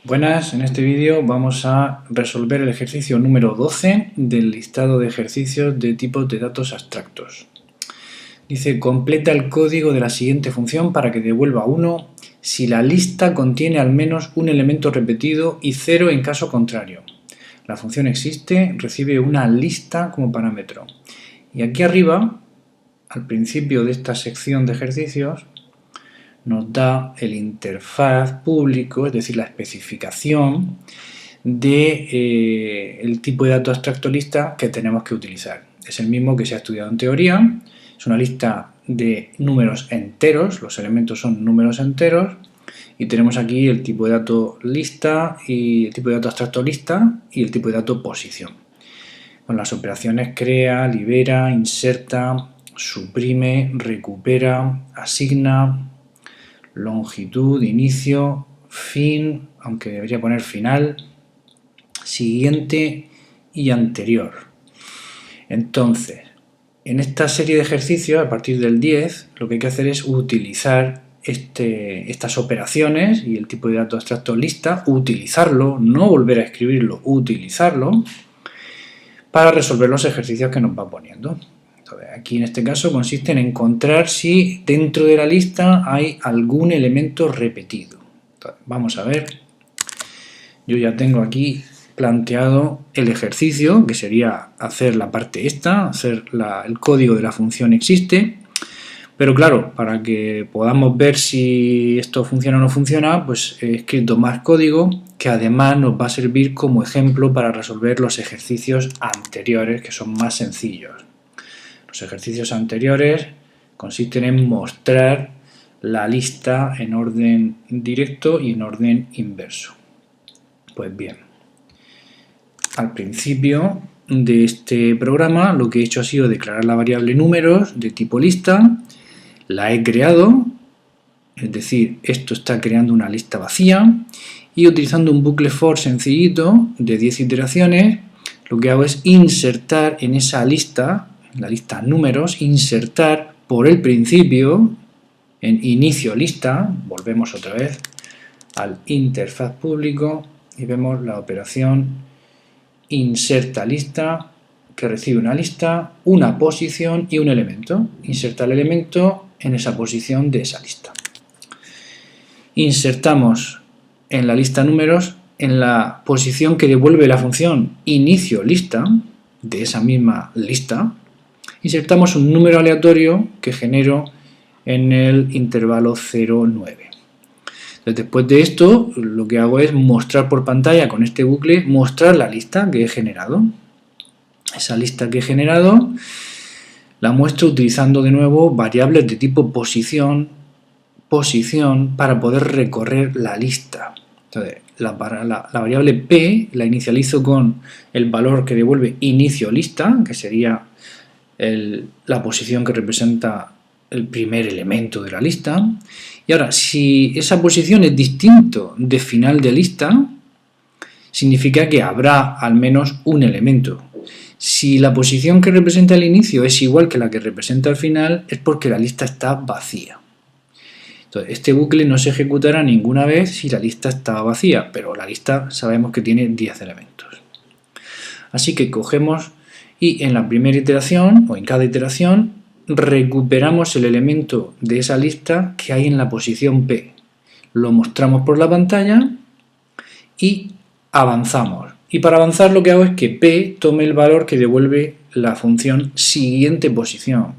Buenas, en este vídeo vamos a resolver el ejercicio número 12 del listado de ejercicios de tipos de datos abstractos. Dice, completa el código de la siguiente función para que devuelva 1 si la lista contiene al menos un elemento repetido y 0 en caso contrario. La función existe, recibe una lista como parámetro. Y aquí arriba, al principio de esta sección de ejercicios, nos da el interfaz público, es decir, la especificación del tipo de dato abstracto lista que tenemos que utilizar. Es el mismo que se ha estudiado en teoría, es una lista de números enteros, los elementos son números enteros, y tenemos aquí el tipo de dato lista y el tipo de dato abstracto lista y el tipo de dato posición. Con las operaciones crea, libera, inserta, suprime, recupera, asigna, longitud, inicio, fin, aunque debería poner final, siguiente y anterior. Entonces, en esta serie de ejercicios, a partir del 10, lo que hay que hacer es utilizar estas operaciones y el tipo de dato abstracto lista, utilizarlo, no volver a escribirlo, utilizarlo, para resolver los ejercicios que nos va poniendo. Entonces, aquí en este caso consiste en encontrar si dentro de la lista hay algún elemento repetido. Entonces, vamos a ver. Yo ya tengo aquí planteado el ejercicio, que sería hacer la parte esta, hacer el código de la función existe. Pero claro, para que podamos ver si esto funciona o no funciona, pues he escrito más código que además nos va a servir como ejemplo para resolver los ejercicios anteriores, que son más sencillos. Los ejercicios anteriores consisten en mostrar la lista en orden directo y en orden inverso. Pues bien, al principio de este programa lo que he hecho ha sido declarar la variable números de tipo lista, la he creado, es decir, esto está creando una lista vacía, y utilizando un bucle for sencillito de 10 iteraciones, lo que hago es insertar en esa lista, en la lista números, insertar por el principio, en inicio lista, volvemos otra vez al interfaz público y vemos la operación inserta lista, que recibe una lista, una posición y un elemento. Inserta el elemento en esa posición de esa lista. Insertamos en la lista números en la posición que devuelve la función inicio lista de esa misma lista. Insertamos un número aleatorio que genero en el intervalo 0,9. Después de esto, lo que hago es mostrar por pantalla con este bucle, mostrar la lista que he generado. Esa lista que he generado la muestro utilizando de nuevo variables de tipo posición para poder recorrer la lista. Entonces, la variable p la inicializo con el valor que devuelve inicio lista, que sería la posición que representa el primer elemento de la lista. Y ahora, si esa posición es distinto de final de lista, significa que habrá al menos un elemento. Si la posición que representa el inicio es igual que la que representa el final, es porque la lista está vacía. Entonces, este bucle no se ejecutará ninguna vez si la lista está vacía, pero la lista sabemos que tiene 10 elementos. Así que cogemos y en la primera iteración, o en cada iteración, recuperamos el elemento de esa lista que hay en la posición P. Lo mostramos por la pantalla y avanzamos. Y para avanzar lo que hago es que P tome el valor que devuelve la función siguiente posición.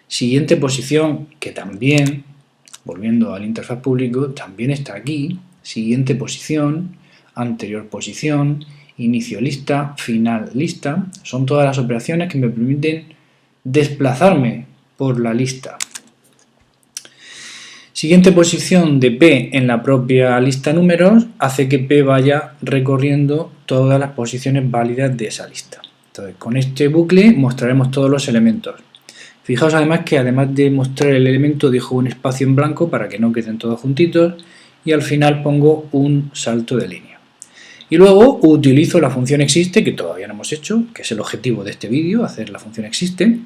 Siguiente posición que también, volviendo al interfaz público, también está aquí. Siguiente posición, anterior posición, inicio lista, final lista. Son todas las operaciones que me permiten desplazarme por la lista. Siguiente posición de P en la propia lista números hace que P vaya recorriendo todas las posiciones válidas de esa lista. Entonces, con este bucle mostraremos todos los elementos. Fijaos además que además de mostrar el elemento dejo un espacio en blanco para que no queden todos juntitos y al final pongo un salto de línea. Y luego utilizo la función existe, que todavía no hemos hecho, que es el objetivo de este vídeo, hacer la función existe,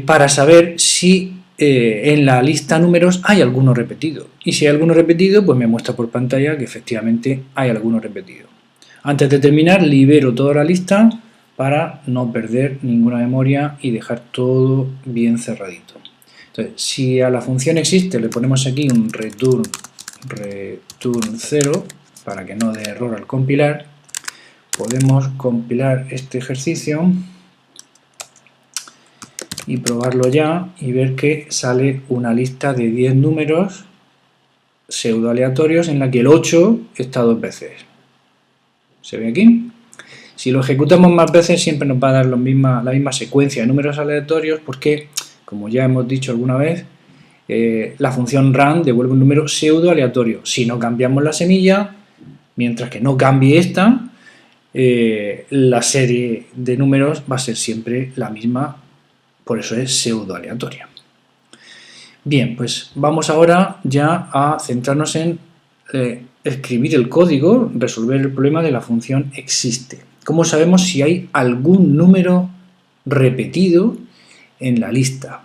para saber si en la lista números hay alguno repetido. Y si hay alguno repetido, pues me muestra por pantalla que efectivamente hay alguno repetido. Antes de terminar, libero toda la lista para no perder ninguna memoria y dejar todo bien cerradito. Entonces, si a la función existe le ponemos aquí un return 0 para que no dé error al compilar, podemos compilar este ejercicio y probarlo ya y ver que sale una lista de 10 números pseudo aleatorios en la que el 8 está 2 veces. ¿Se ve aquí? Si lo ejecutamos más veces siempre nos va a dar la misma secuencia de números aleatorios porque, como ya hemos dicho alguna vez, la función run devuelve un número pseudo aleatorio. Si no cambiamos la semilla, mientras que no cambie esta, la serie de números va a ser siempre la misma, por eso es pseudo aleatoria. Bien, pues vamos ahora ya a centrarnos en escribir el código, resolver el problema de la función existe. ¿Cómo sabemos si hay algún número repetido en la lista?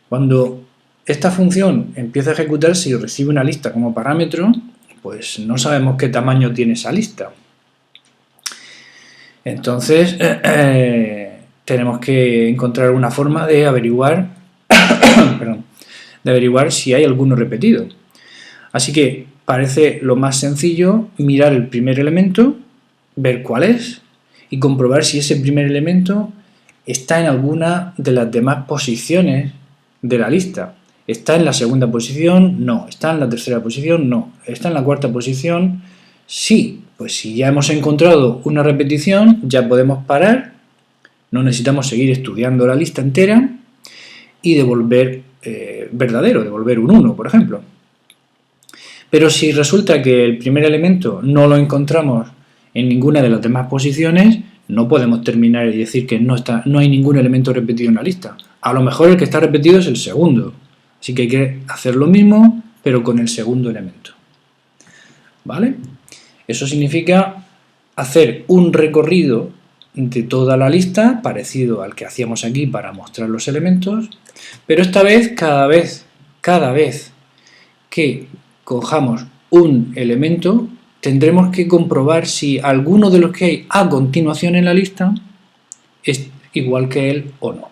Cuando esta función empieza a ejecutarse y recibe una lista como parámetro, pues no sabemos qué tamaño tiene esa lista. Entonces, tenemos que encontrar una forma de averiguar, si hay alguno repetido. Así que parece lo más sencillo mirar el primer elemento, ver cuál es y comprobar si ese primer elemento está en alguna de las demás posiciones de la lista. ¿Está en la segunda posición? No. ¿Está en la tercera posición? No. ¿Está en la cuarta posición? Sí. Pues si ya hemos encontrado una repetición, ya podemos parar, no necesitamos seguir estudiando la lista entera y devolver verdadero, devolver un 1, por ejemplo. Pero si resulta que el primer elemento no lo encontramos en ninguna de las demás posiciones, no podemos terminar y decir que no hay ningún elemento repetido en la lista. A lo mejor el que está repetido es el segundo. Así que hay que hacer lo mismo, pero con el segundo elemento. ¿Vale? Eso significa hacer un recorrido de toda la lista, parecido al que hacíamos aquí para mostrar los elementos, pero esta vez, cada vez que cojamos un elemento, tendremos que comprobar si alguno de los que hay a continuación en la lista es igual que él o no.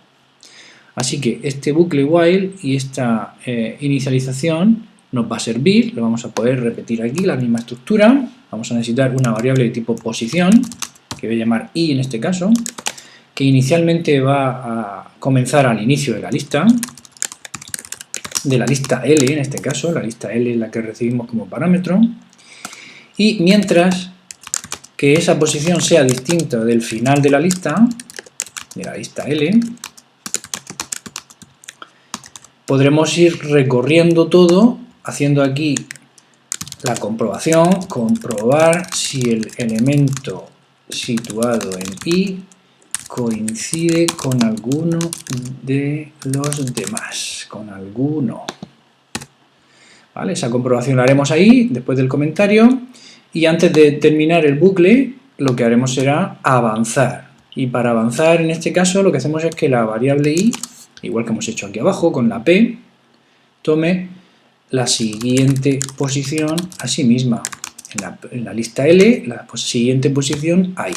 Así que este bucle while y esta inicialización nos va a servir, lo vamos a poder repetir aquí, la misma estructura. Vamos a necesitar una variable de tipo posición, que voy a llamar i en este caso, que inicialmente va a comenzar al inicio de la lista L en este caso, la lista L es la que recibimos como parámetro, y mientras que esa posición sea distinta del final de la lista L, podremos ir recorriendo todo, haciendo aquí la comprobación, comprobar si el elemento situado en i coincide con alguno de los demás, con alguno. ¿Vale? Esa comprobación la haremos ahí, después del comentario, y antes de terminar el bucle, lo que haremos será avanzar. Y para avanzar, en este caso, lo que hacemos es que la variable i, igual que hemos hecho aquí abajo con la p, tome la siguiente posición a sí misma. En la lista L, la siguiente posición ahí.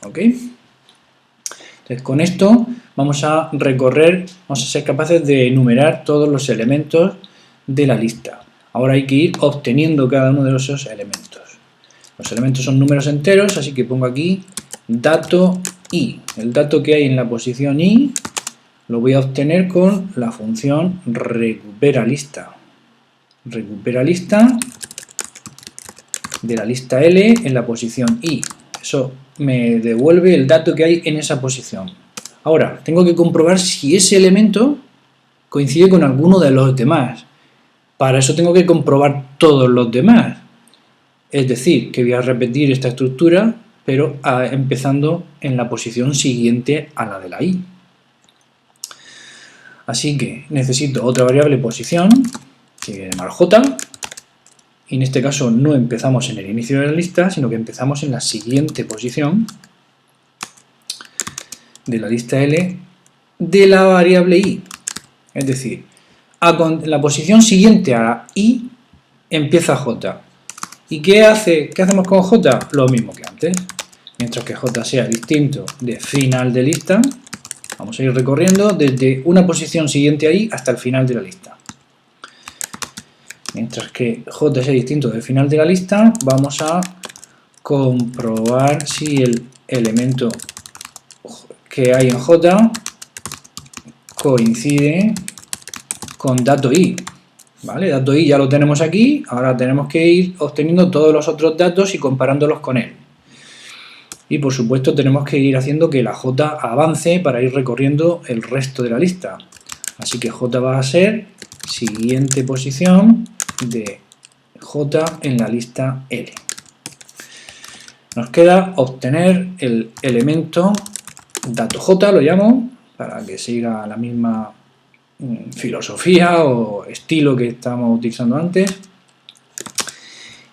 ¿Ok? Entonces, con esto vamos a recorrer, vamos a ser capaces de enumerar todos los elementos de la lista. Ahora hay que ir obteniendo cada uno de esos elementos. Los elementos son números enteros, así que pongo aquí dato i. El dato que hay en la posición i lo voy a obtener con la función recupera lista. Recupera lista de la lista L en la posición i. Eso me devuelve el dato que hay en esa posición. Ahora, tengo que comprobar si ese elemento coincide con alguno de los demás. Para eso tengo que comprobar todos los demás. Es decir, que voy a repetir esta estructura, pero empezando en la posición siguiente a la de la i. Así que necesito otra variable posición, que voy a llamar j, y en este caso no empezamos en el inicio de la lista, sino que empezamos en la siguiente posición de la lista L de la variable i. Es decir, en la posición siguiente a la I empieza J. ¿Y qué hacemos con J? Lo mismo que antes. Mientras que J sea distinto de final de lista, vamos a ir recorriendo desde una posición siguiente a I hasta el final de la lista. Mientras que J sea distinto del final de la lista, vamos a comprobar si el elemento que hay en J coincide con dato I. ¿Vale? Dato I ya lo tenemos aquí, ahora tenemos que ir obteniendo todos los otros datos y comparándolos con él. Y por supuesto tenemos que ir haciendo que la J avance para ir recorriendo el resto de la lista. Así que J va a ser siguiente posición de J en la lista L. Nos queda obtener el elemento dato J, lo llamo, para que siga la misma filosofía o estilo que estábamos utilizando antes.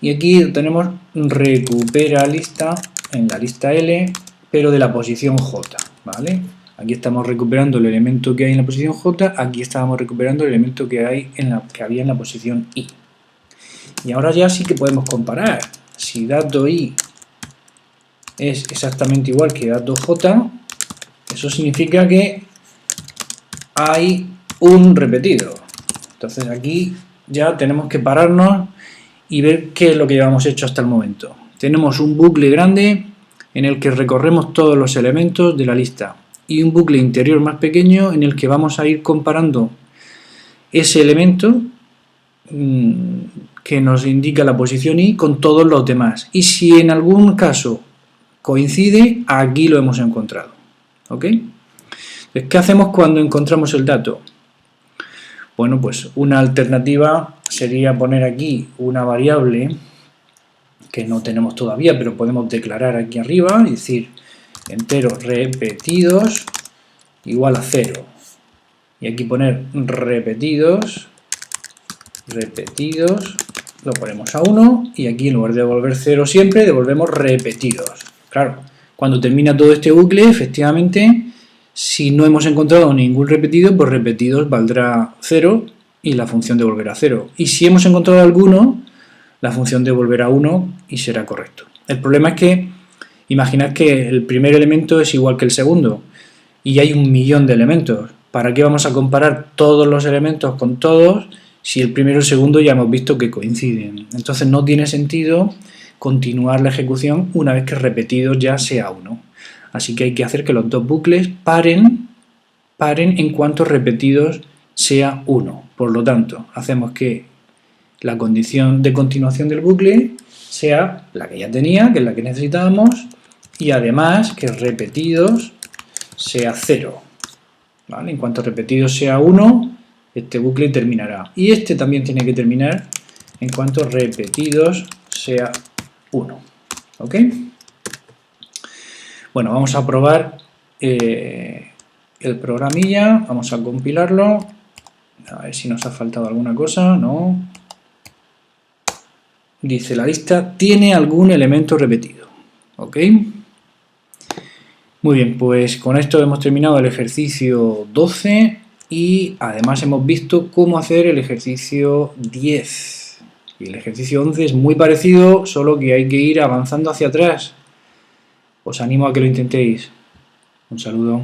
Y aquí tenemos recupera lista en la lista L, pero de la posición J, ¿vale? Aquí estamos recuperando el elemento que hay en la posición J, aquí estábamos recuperando el elemento que había en la posición I. Y ahora ya sí que podemos comparar. Si dato I es exactamente igual que dato J, eso significa que hay un repetido. Entonces aquí ya tenemos que pararnos y ver qué es lo que llevamos hecho hasta el momento. Tenemos un bucle grande en el que recorremos todos los elementos de la lista y un bucle interior más pequeño en el que vamos a ir comparando ese elemento que nos indica la posición I con todos los demás. Y si en algún caso coincide, aquí lo hemos encontrado. ¿Ok? Entonces, ¿qué hacemos cuando encontramos el dato? Bueno, pues una alternativa sería poner aquí una variable que no tenemos todavía, pero podemos declarar aquí arriba y decir enteros repetidos igual a 0. Y aquí poner repetidos, lo ponemos a 1 y aquí en lugar de devolver 0 siempre, devolvemos repetidos. Claro, cuando termina todo este bucle, efectivamente, si no hemos encontrado ningún repetido, pues repetidos valdrá 0 y la función devolverá 0. Y si hemos encontrado alguno, la función devolverá 1 y será correcto. El problema es que, imaginad que el primer elemento es igual que el segundo y hay 1.000.000 de elementos. ¿Para qué vamos a comparar todos los elementos con todos si el primero y el segundo ya hemos visto que coinciden? Entonces no tiene sentido continuar la ejecución una vez que repetidos ya sea 1. Así que hay que hacer que los dos bucles paren en cuanto repetidos sea 1. Por lo tanto, hacemos que la condición de continuación del bucle sea la que ya tenía, que es la que necesitábamos, y además que repetidos sea 0. ¿Vale? En cuanto repetidos sea 1, este bucle terminará. Y este también tiene que terminar en cuanto repetidos sea 1. ¿Ok? Bueno, vamos a probar el programilla, vamos a compilarlo, a ver si nos ha faltado alguna cosa, no. Dice la lista tiene algún elemento repetido, ¿ok? Muy bien, pues con esto hemos terminado el ejercicio 12 y además hemos visto cómo hacer el ejercicio 10. Y el ejercicio 11 es muy parecido, solo que hay que ir avanzando hacia atrás. Os animo a que lo intentéis. Un saludo.